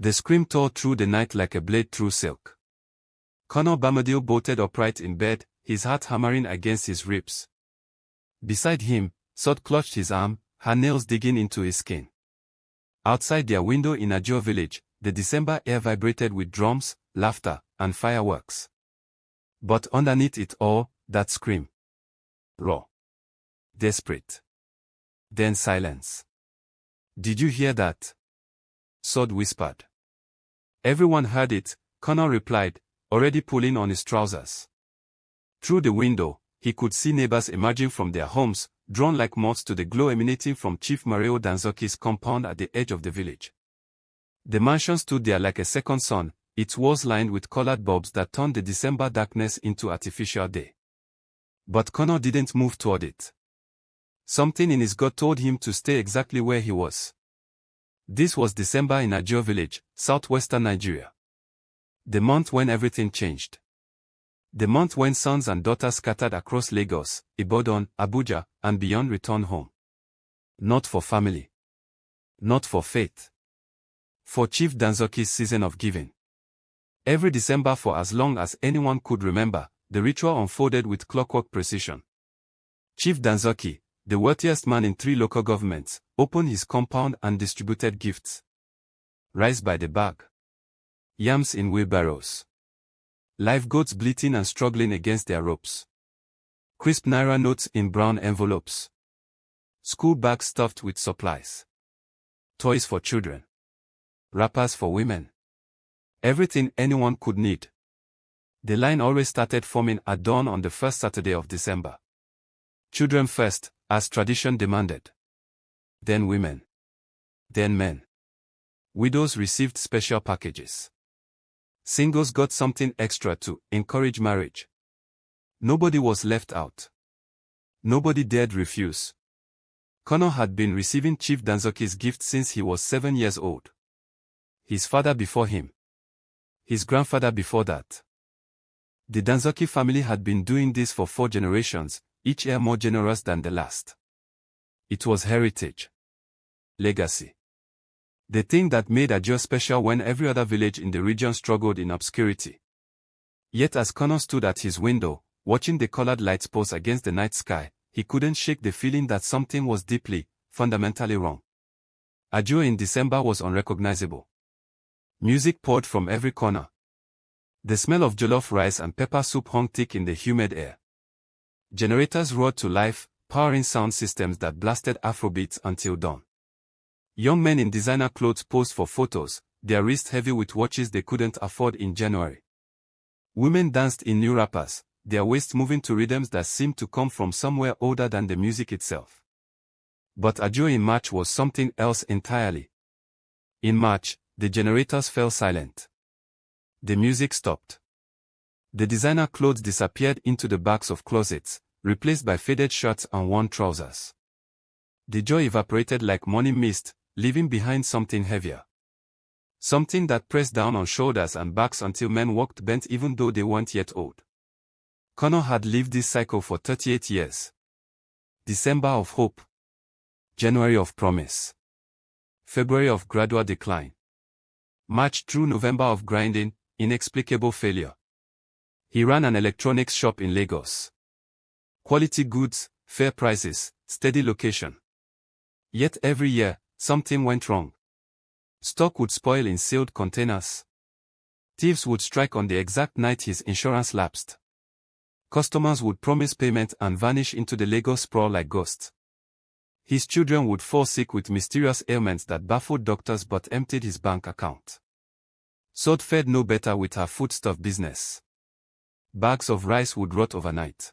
The scream tore through the night like a blade through silk. Kunle Bamidele bolted upright in bed, his heart hammering against his ribs. Beside him, Sod clutched his arm, her nails digging into his skin. Outside their window in Ajure Village, the December air vibrated with drums, laughter, and fireworks. But underneath it all, that scream. Raw. Desperate. Then silence. "Did you hear that?" Sod whispered. Everyone heard it, Kunle replied, already pulling on his trousers. Through the window, he could see neighbors emerging from their homes, drawn like moths to the glow emanating from Chief Danzaki's compound at the edge of the village. The mansion stood there like a second sun, its walls lined with colored bulbs that turned the December darkness into artificial day. But Kunle didn't move toward it. Something in his gut told him to stay exactly where he was. This was December in Ajure Village, southwestern Nigeria. The month when everything changed. The month when sons and daughters scattered across Lagos, Ibadan, Abuja, and beyond returned home. Not for family. Not for faith. For Chief Danzaki's season of giving. Every December for as long as anyone could remember, the ritual unfolded with clockwork precision. Chief Danzaki, the wealthiest man in 3 local governments, opened his compound and distributed gifts. Rice by the bag. Yams in wheelbarrows. Live goats bleating and struggling against their ropes. Crisp naira notes in brown envelopes. School bags stuffed with supplies. Toys for children. Wrappers for women. Everything anyone could need. The line always started forming at dawn on the first Saturday of December. Children first, as tradition demanded. Then women. Then men. Widows received special packages. Singles got something extra to encourage marriage. Nobody was left out. Nobody dared refuse. Kunle had been receiving Chief Danzaki's gift since he was 7 years old. His father before him. His grandfather before that. The Danzaki family had been doing this for 4 generations, each year more generous than the last. It was heritage. Legacy. The thing that made Ajure special when every other village in the region struggled in obscurity. Yet as Kunle stood at his window, watching the colored lights pulse against the night sky, he couldn't shake the feeling that something was deeply, fundamentally wrong. Ajure in December was unrecognizable. Music poured from every corner. The smell of jollof rice and pepper soup hung thick in the humid air. Generators roared to life, powering sound systems that blasted Afrobeats until dawn. Young men in designer clothes posed for photos, their wrists heavy with watches they couldn't afford in January. Women danced in new wrappers, their waists moving to rhythms that seemed to come from somewhere older than the music itself. But Ajure in March was something else entirely. In March, the generators fell silent. The music stopped. The designer clothes disappeared into the backs of closets, replaced by faded shirts and worn trousers. The joy evaporated like morning mist, leaving behind something heavier. Something that pressed down on shoulders and backs until men walked bent even though they weren't yet old. Kunle had lived this cycle for 38 years. December of hope. January of promise. February of gradual decline. March through November of grinding, inexplicable failure. He ran an electronics shop in Lagos. Quality goods, fair prices, steady location. Yet every year, something went wrong. Stock would spoil in sealed containers. Thieves would strike on the exact night his insurance lapsed. Customers would promise payment and vanish into the Lagos sprawl like ghosts. His children would fall sick with mysterious ailments that baffled doctors but emptied his bank account. Sod fared no better with her foodstuff business. Bags of rice would rot overnight.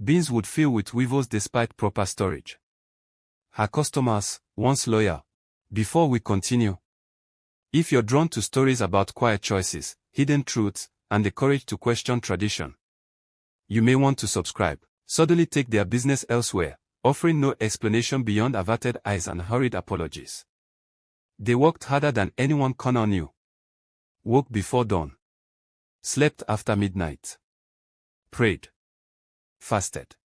Bins would fill with weevils despite proper storage. Her customers, once loyal. Before we continue, if you're drawn to stories about quiet choices, hidden truths, and the courage to question tradition, you may want to subscribe. Suddenly take their business elsewhere, offering no explanation beyond averted eyes and hurried apologies. They worked harder than anyone Kunle knew. Woke before dawn. Slept after midnight. Prayed. Fasted.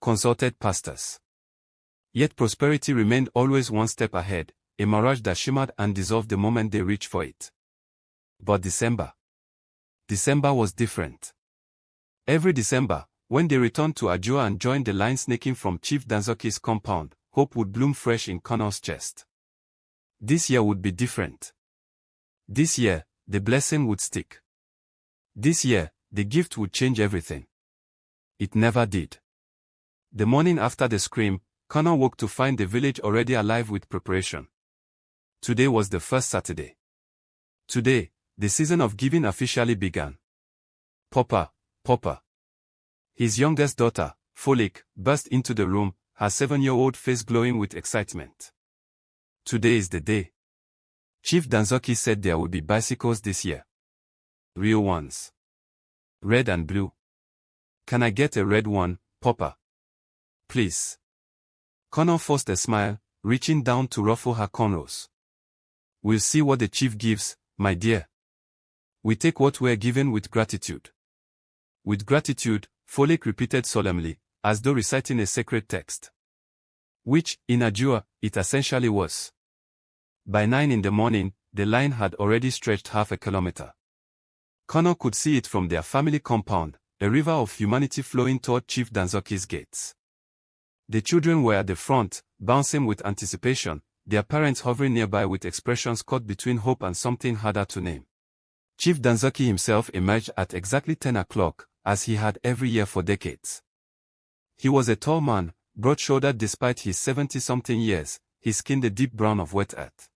Consulted pastors. Yet prosperity remained always one step ahead, a mirage that shimmered and dissolved the moment they reached for it. But December was different. Every December, when they returned to Ajure and joined the line snaking from Chief Danzaki's compound, hope would bloom fresh in Connor's chest. This year would be different. This year, the blessing would stick. This year, the gift would change everything. It never did. The morning after the scream, Connor woke to find the village already alive with preparation. Today was the first Saturday. Today, the season of giving officially began. Papa. His youngest daughter, Folek, burst into the room, her 7-year-old face glowing with excitement. Today is the day. Chief Danzaki said there would be bicycles this year. Real ones. Red and blue. Can I get a red one, Papa? Please. Connor forced a smile, reaching down to ruffle her cornrows. We'll see what the chief gives, my dear. We take what we're given with gratitude. With gratitude, Folek repeated solemnly, as though reciting a sacred text. Which, in Ajure, it essentially was. By 9 in the morning, the line had already stretched half a kilometer. Connor could see it from their family compound, a river of humanity flowing toward Chief Danzaki's gates. The children were at the front, bouncing with anticipation, their parents hovering nearby with expressions caught between hope and something harder to name. Chief Danzaki himself emerged at exactly 10 o'clock, as he had every year for decades. He was a tall man, broad-shouldered despite his 70-something years, his skin the deep brown of wet earth.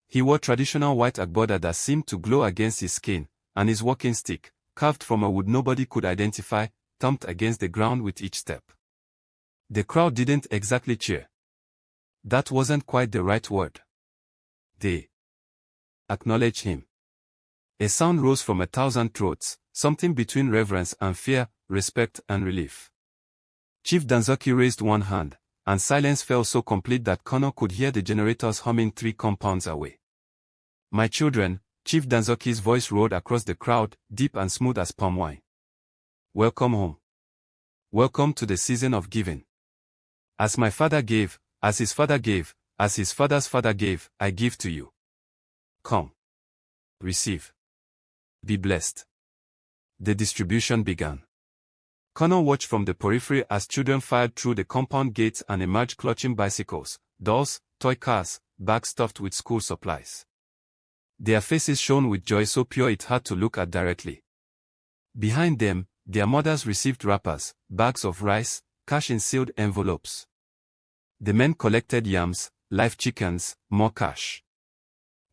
He wore traditional white agbada that seemed to glow against his skin, and his walking stick, carved from a wood nobody could identify, thumped against the ground with each step. The crowd didn't exactly cheer. That wasn't quite the right word. They acknowledged him. A sound rose from 1,000 throats, something between reverence and fear, respect and relief. Chief Danzaki raised one hand, and silence fell so complete that Connor could hear the generators humming 3 compounds away. My children, Chief Danzaki's voice roared across the crowd, deep and smooth as palm wine. Welcome home. Welcome to the season of giving. As my father gave, as his father gave, as his father's father gave, I give to you. Come. Receive. Be blessed. The distribution began. Connor watched from the periphery as children filed through the compound gates and emerged clutching bicycles, dolls, toy cars, bags stuffed with school supplies. Their faces shone with joy so pure it had to look at directly. Behind them, their mothers received wrappers, bags of rice, cash in sealed envelopes. The men collected yams, live chickens, more cash.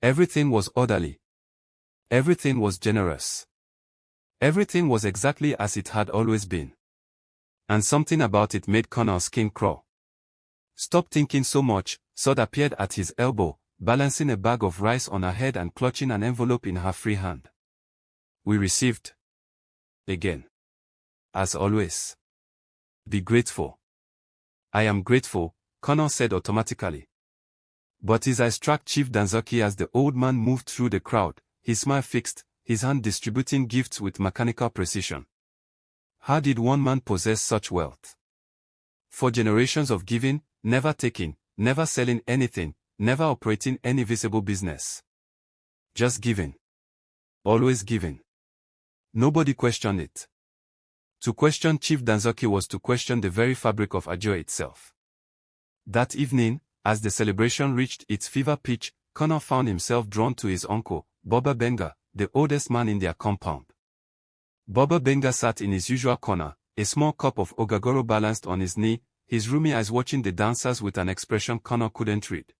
Everything was orderly. Everything was generous. Everything was exactly as it had always been. And something about it made Connor's skin crawl. Stop thinking so much, Sod appeared at his elbow, balancing a bag of rice on her head and clutching an envelope in her free hand. We received. Again. As always. Be grateful. I am grateful, Connor said automatically. But his eyes struck Chief Danzaki as the old man moved through the crowd, his smile fixed, his hand distributing gifts with mechanical precision. How did one man possess such wealth? 4 generations of giving, never taking, never selling anything, never operating any visible business. Just giving. Always giving. Nobody questioned it. To question Chief Danzaki was to question the very fabric of Ajure itself. That evening, as the celebration reached its fever pitch, Connor found himself drawn to his uncle, Baba Benga, the oldest man in their compound. Baba Benga sat in his usual corner, a small cup of ogagoro balanced on his knee, his roomy eyes watching the dancers with an expression Connor couldn't read.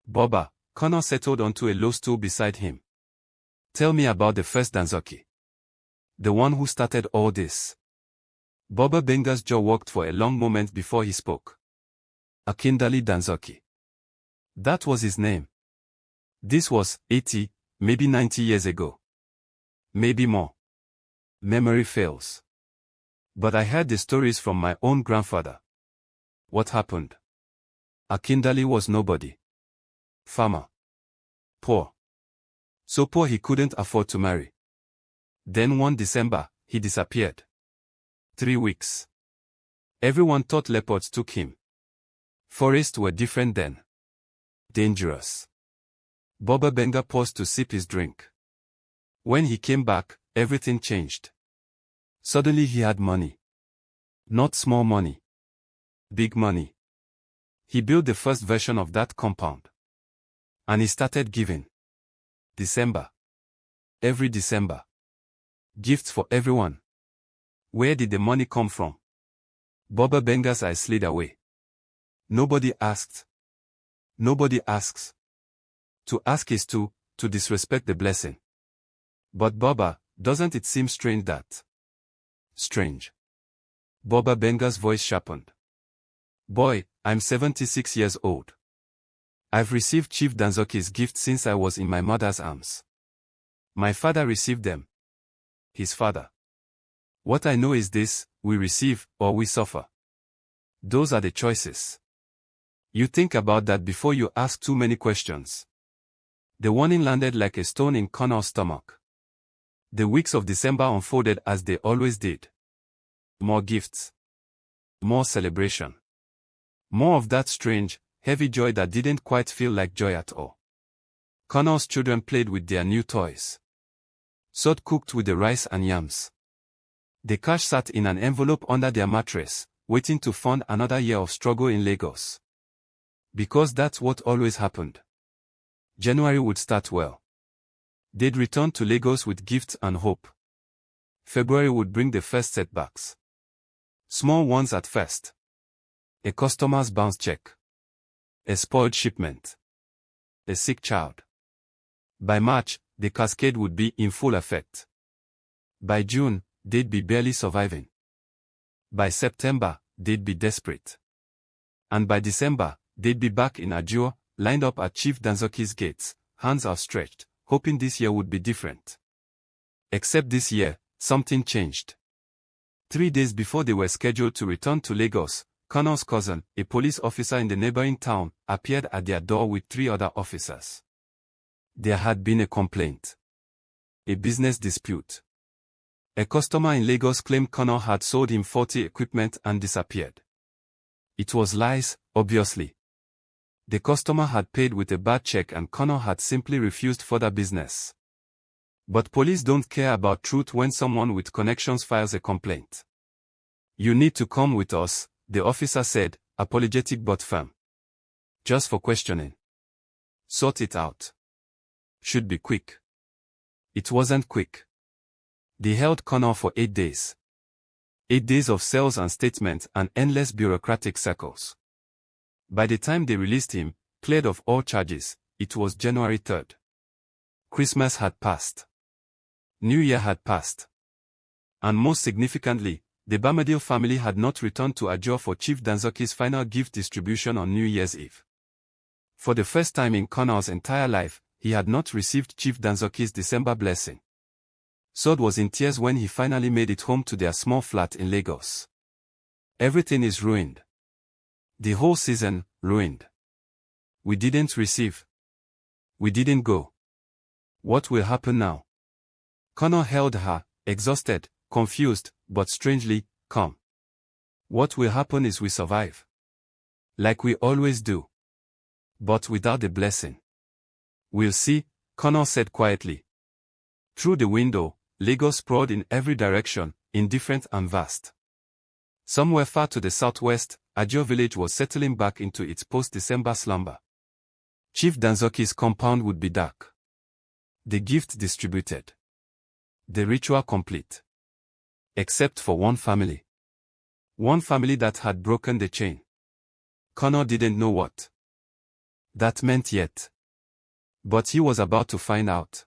Baba, Connor settled onto a low stool beside him. Tell me about the first Danzaki. The one who started all this. Baba Benga's jaw worked for a long moment before he spoke. Akindele Danzaki. That was his name. This was 80, maybe 90 years ago. Maybe more. Memory fails. But I heard the stories from my own grandfather. What happened? Akindele was nobody. Farmer. Poor. So poor he couldn't afford to marry. Then one December, he disappeared. 3 weeks. Everyone thought leopards took him. Forests were different then. Dangerous. Baba Benga paused to sip his drink. When he came back, everything changed. Suddenly he had money. Not small money. Big money. He built the first version of that compound. And he started giving. December. Every December. Gifts for everyone. Where did the money come from? Baba Benga's eyes slid away. Nobody asked. Nobody asks. To ask is to disrespect the blessing. But Baba, doesn't it seem strange that? Strange. Baba Benga's voice sharpened. Boy, I'm 76 years old. I've received Chief Danzaki's gift since I was in my mother's arms. My father received them. His father. What I know is this: we receive, or we suffer. Those are the choices. You think about that before you ask too many questions. The warning landed like a stone in Connor's stomach. The weeks of December unfolded as they always did. More gifts. More celebration. More of that strange, heavy joy that didn't quite feel like joy at all. Connor's children played with their new toys. Sod cooked with the rice and yams. The cash sat in an envelope under their mattress, waiting to fund another year of struggle in Lagos. Because that's what always happened. January would start well. They'd return to Lagos with gifts and hope. February would bring the first setbacks. Small ones at first. A customer's bounce check. A spoiled shipment. A sick child. By March, the cascade would be in full effect. By June, they'd be barely surviving. By September, they'd be desperate. And by December, they'd be back in Ajure, lined up at Chief Danzaki's gates, hands outstretched, hoping this year would be different. Except this year, something changed. 3 days before they were scheduled to return to Lagos, Connor's cousin, a police officer in the neighboring town, appeared at their door with 3 other officers. There had been a complaint. A business dispute. A customer in Lagos claimed Connor had sold him faulty equipment and disappeared. It was lies, obviously. The customer had paid with a bad check and Connor had simply refused further business. But police don't care about truth when someone with connections files a complaint. You need to come with us, the officer said, apologetic but firm. Just for questioning. Sort it out. Should be quick. It wasn't quick. They held Connor for 8 days. 8 days of sales and statements and endless bureaucratic circles. By the time they released him, cleared of all charges, it was January 3rd. Christmas had passed. New Year had passed. And most significantly, the Bamidele family had not returned to Ajure for Chief Danzaki's final gift distribution on New Year's Eve. For the first time in Connor's entire life, he had not received Chief Danzaki's December blessing. Sod was in tears when he finally made it home to their small flat in Lagos. Everything is ruined. The whole season, ruined. We didn't receive. We didn't go. What will happen now? Connor held her, exhausted, confused, but strangely, calm. What will happen is we survive. Like we always do. But without the blessing. We'll see, Connor said quietly. Through the window, Lagos sprawled in every direction, indifferent and vast. Somewhere far to the southwest, Ajure Village was settling back into its post-December slumber. Chief Danzaki's compound would be dark. The gift distributed. The ritual complete. Except for one family. One family that had broken the chain. Connor didn't know what that meant yet. But he was about to find out.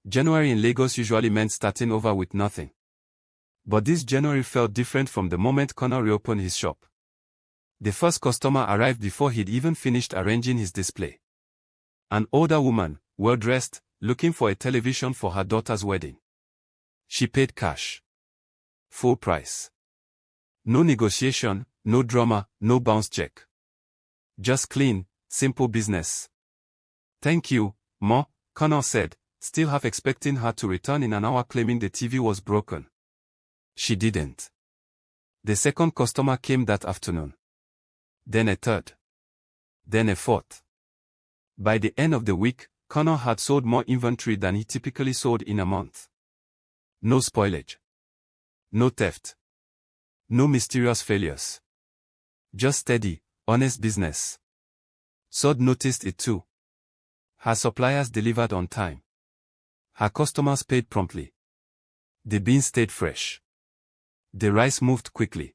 January in Lagos usually meant starting over with nothing. But this January felt different from the moment Connor reopened his shop. The first customer arrived before he'd even finished arranging his display. An older woman, well-dressed, looking for a television for her daughter's wedding. She paid cash. Full price. No negotiation, no drama, no bounce check. Just clean, simple business. Thank you, Ma, Connor said, still half expecting her to return in an hour claiming the TV was broken. She didn't. The second customer came that afternoon. Then a third. Then a fourth. By the end of the week, Connor had sold more inventory than he typically sold in a month. No spoilage. No theft. No mysterious failures. Just steady, honest business. Sod noticed it too. Her suppliers delivered on time. Her customers paid promptly. The beans stayed fresh. The rice moved quickly.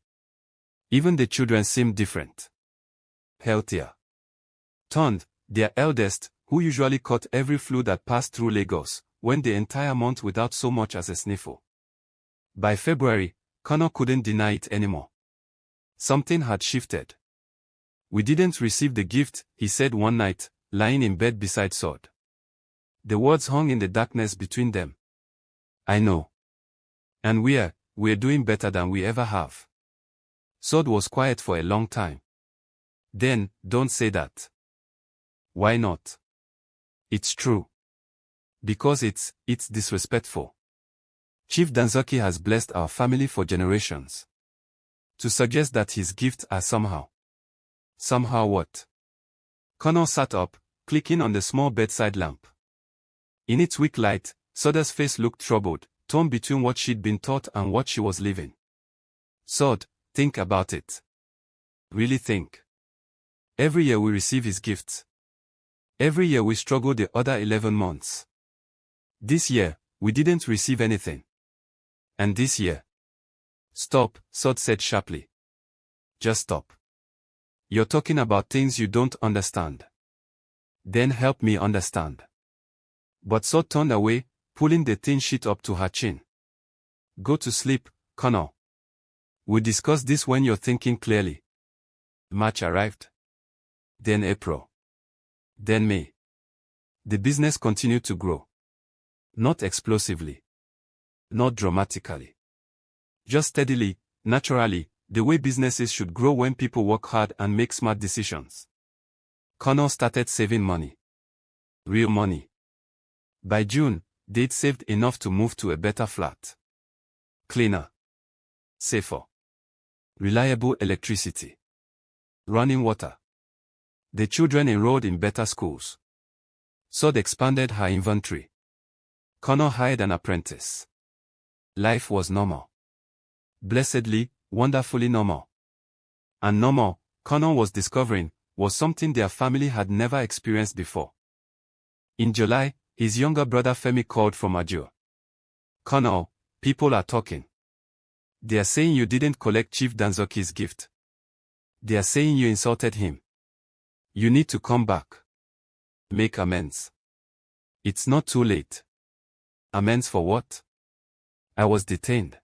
Even the children seemed different. Healthier. Turned, their eldest, who usually caught every flu that passed through Lagos, went the entire month without so much as a sniffle. By February, Connor couldn't deny it anymore. Something had shifted. "We didn't receive the gift," he said one night, lying in bed beside Sod. The words hung in the darkness between them. "I know. And we're doing better than we ever have." Sod was quiet for a long time. Then, "Don't say that." "Why not?" "It's true. Because it's disrespectful. Chief Danzaki has blessed our family for generations. To suggest that his gifts are somehow what?" Connor sat up, clicking on the small bedside lamp. In its weak light, Sod's face looked troubled, torn between what she'd been taught and what she was living. "Sod, think about it. Really think. Every year we receive his gifts. Every year we struggle the other 11 months. This year, we didn't receive anything. And this year—" "Stop," Sod said sharply. "Just stop. You're talking about things you don't understand. Then help me understand." But Sod turned away, pulling the thin sheet up to her chin. "Go to sleep, Connor. We'll discuss this when you're thinking clearly." March arrived. Then April. Then May. The business continued to grow. Not explosively. Not dramatically. Just steadily, naturally, the way businesses should grow when people work hard and make smart decisions. Connor started saving money. Real money. By June, they'd saved enough to move to a better flat. Cleaner. Safer. Reliable electricity. Running water. The children enrolled in better schools. Sod expanded her inventory. Connor hired an apprentice. Life was normal. Blessedly, wonderfully normal. And normal, Connor was discovering, was something their family had never experienced before. In July, his younger brother Femi called from Ajure. "Connor, people are talking. They are saying you didn't collect Chief Danzaki's gift. They are saying you insulted him. You need to come back. Make amends. It's not too late." "Amends for what?" "I was detained.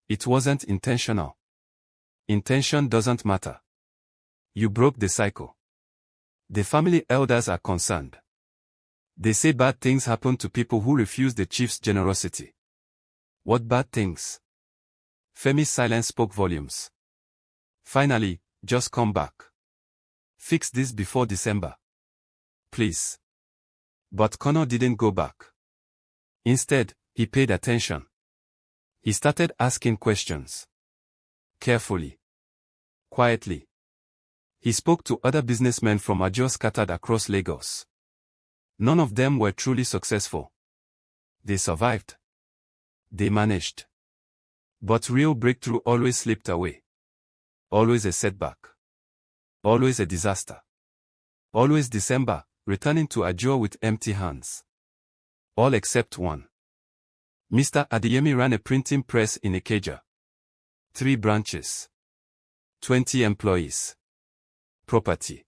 It wasn't intentional. Intention doesn't matter. You broke the cycle. The family elders are concerned. They say bad things happen to people who refuse the chief's generosity." "What bad things?" Femi's silence spoke volumes. "Finally, just come back. Fix this before December. Please." But Connor didn't go back. Instead, he paid attention. He started asking questions. Carefully. Quietly. He spoke to other businessmen from Ajure scattered across Lagos. None of them were truly successful. They survived. They managed. But real breakthrough always slipped away. Always a setback. Always a disaster. Always December, returning to Ajure with empty hands. All except one. Mr. Adeyemi ran a printing press in Ikeja. 3 branches. 20 employees. Property.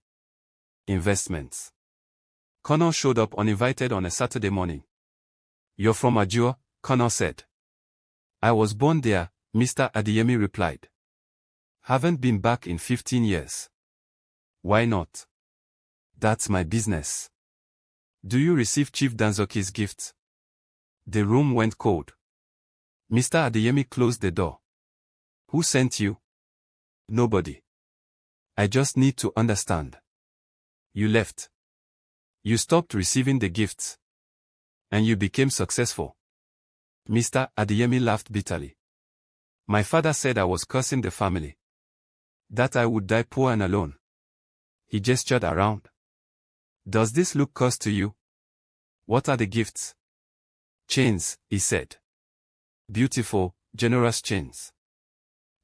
Investments. Connor showed up uninvited on a Saturday morning. "You're from Ajure?" Connor said. "I was born there," Mr. Adeyemi replied. "Haven't been back in 15 years. "Why not?" "That's my business." "Do you receive Chief Danzaki's gifts?" The room went cold. Mr. Adeyemi closed the door. "Who sent you?" "Nobody. I just need to understand." "You left. You stopped receiving the gifts. And you became successful." Mr. Adeyemi laughed bitterly. "My father said I was cursing the family. That I would die poor and alone." He gestured around. Does this look cursed to you? What are the gifts? Chains, he said. Beautiful, generous chains.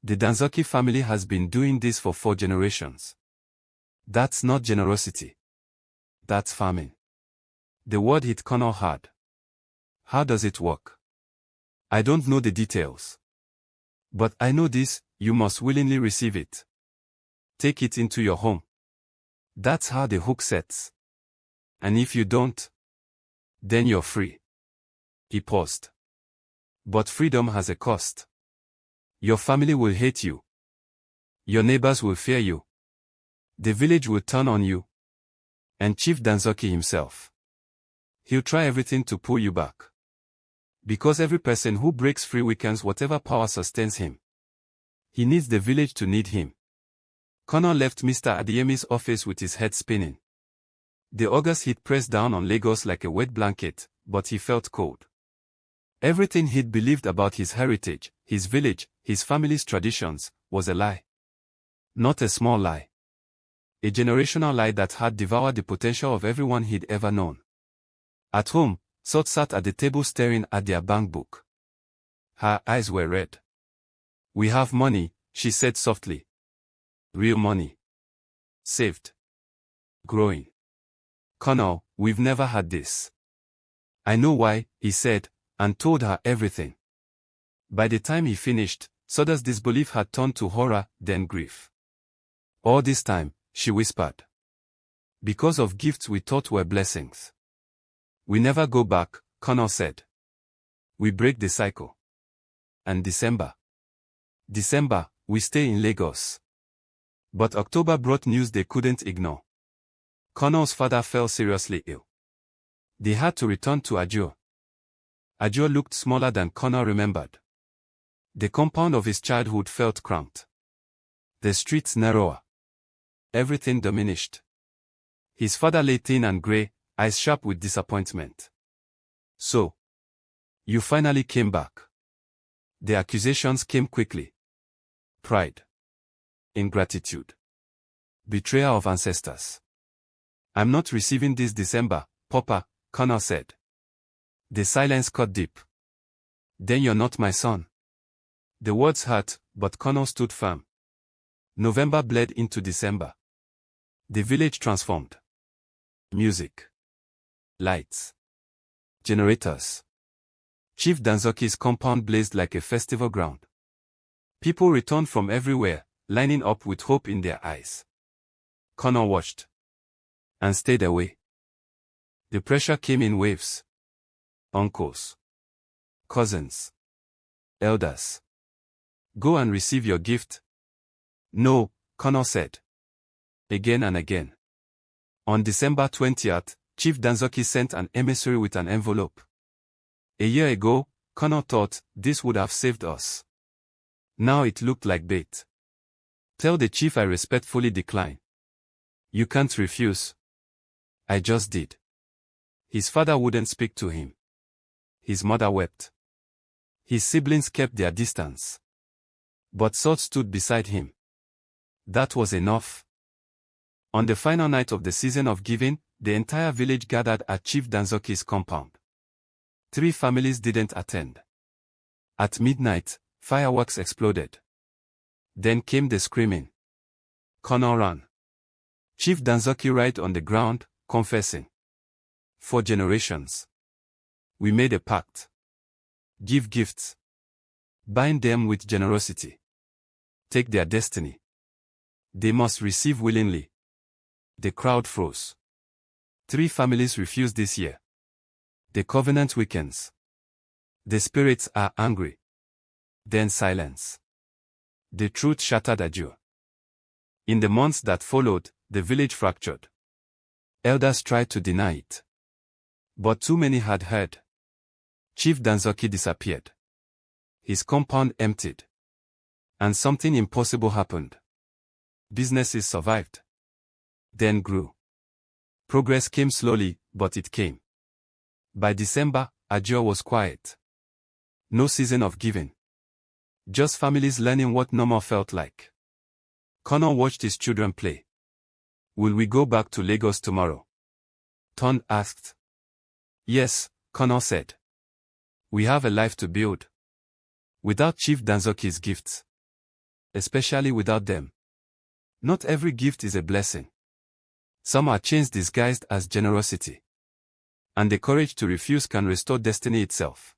The Danzaki family has been doing this for 4 generations. That's not generosity. That's farming. The word hit Kunle hard. How does it work? I don't know the details. But I know this, you must willingly receive it. Take it into your home. That's how the hook sets. And if you don't, then you're free. He paused. But freedom has a cost. Your family will hate you. Your neighbors will fear you. The village will turn on you. And Chief Danzaki himself. He'll try everything to pull you back. Because every person who breaks free weakens whatever power sustains him. He needs the village to need him. Kunle left Mr. Adeyemi's office with his head spinning. The August heat pressed down on Lagos like a wet blanket, but he felt cold. Everything he'd believed about his heritage, his village, his family's traditions, was a lie. Not a small lie. A generational lie that had devoured the potential of everyone he'd ever known. At home, Sot sat at the table staring at their bank book. Her eyes were red. We have money, she said softly. Real money. Saved. Growing. Kunle, we've never had this. I know why, he said, and told her everything. By the time he finished, Soda's disbelief had turned to horror, then grief. All this time, she whispered. Because of gifts we thought were blessings. We never go back, Kunle said. We break the cycle. And December, we stay in Lagos. But October brought news they couldn't ignore. Kunle's father fell seriously ill. They had to return to Ajure. Ajure looked smaller than Kunle remembered. The compound of his childhood felt cramped. The streets narrower. Everything diminished. His father lay thin and grey, eyes sharp with disappointment. So, you finally came back. The accusations came quickly. Pride. Ingratitude. Betrayal of ancestors. I'm not receiving this December, Papa, Kunle said. The silence cut deep. Then you're not my son. The words hurt, but Kunle stood firm. November bled into December. The village transformed. Music. Lights. Generators. Chief Danzaki's compound blazed like a festival ground. People returned from everywhere, lining up with hope in their eyes. Kunle watched. And stayed away. The pressure came in waves. Uncles. Cousins. Elders. Go and receive your gift. No, Kunle said. Again and again. On December 20th, Chief Danzaki sent an emissary with an envelope. A year ago, Kunle thought, this would have saved us. Now it looked like bait. Tell the chief I respectfully decline. You can't refuse. I just did. His father wouldn't speak to him. His mother wept. His siblings kept their distance. But Sot stood beside him. That was enough. On the final night of the season of giving, the entire village gathered at Chief Danzaki's compound. 3 families didn't attend. At midnight, fireworks exploded. Then came the screaming. Kunle ran. Chief Danzaki right on the ground, confessing. 4 generations. We made a pact. Give gifts. Bind them with generosity. Take their destiny. They must receive willingly. The crowd froze. 3 families refused this year. The covenant weakens. The spirits are angry. Then silence. The truth shattered Ajure. In the months that followed, the village fractured. Elders tried to deny it. But too many had heard. Chief Danzaki disappeared. His compound emptied. And something impossible happened. Businesses survived. Then grew. Progress came slowly, but it came. By December, Ajure was quiet. No season of giving. Just families learning what normal felt like. Kunle watched his children play. Will we go back to Lagos tomorrow? turned asked. Yes, Connor said. We have a life to build. Without Chief Danzaki's gifts. Especially without them. Not every gift is a blessing. Some are chains disguised as generosity. And the courage to refuse can restore destiny itself.